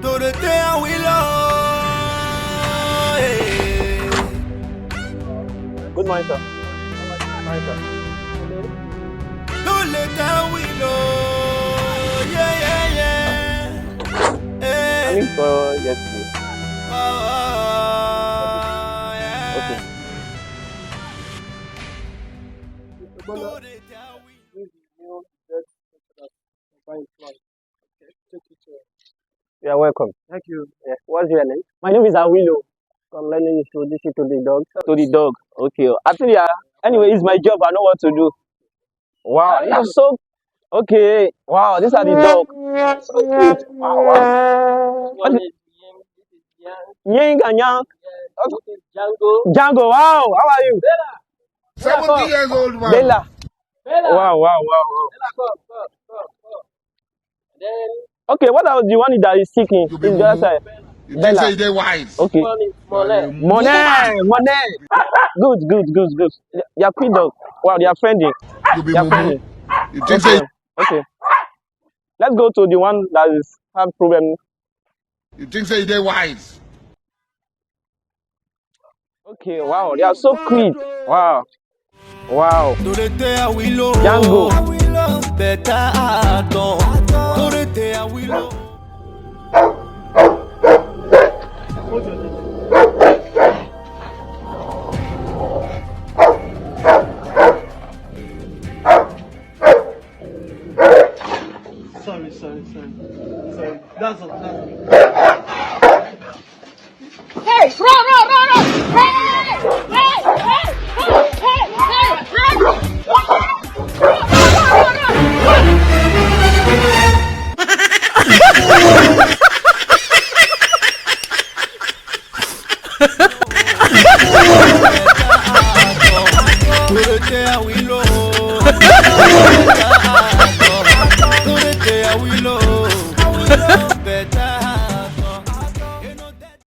Dorothy Awilo. Good morning, sir. Morning, sir. Dorothy Awilo. I need for yesterday. Okay. You are welcome. Thank you. Yeah. What's your name? My name is Awilo. Come, let me introduce you to the dog. To the dog. Okay. I think yeah. Anyway, it's my job. I know what to do. Wow. You're so okay. Wow. These are the dog. So cute. Wow. Wow. What is Ying and Yang? Django. Wow. How are you? 70 years old man. Bella. Wow. Wow. Wow. Wow. Okay. What about the one that is seeking? You Is be the other mumu. side? You think Bella. say they wise? Okay. Money. Good. They are quick dog. Wow. They are friendly. You be They are mumu. friendly. You think say Okay. Let's go to the one that is have problem. they wise? Okay, wow, they are so quick. Wow. Dorothy Awilo. Django. Better atom. Dorothy Awilo. Sorry. That's all. Hey, run!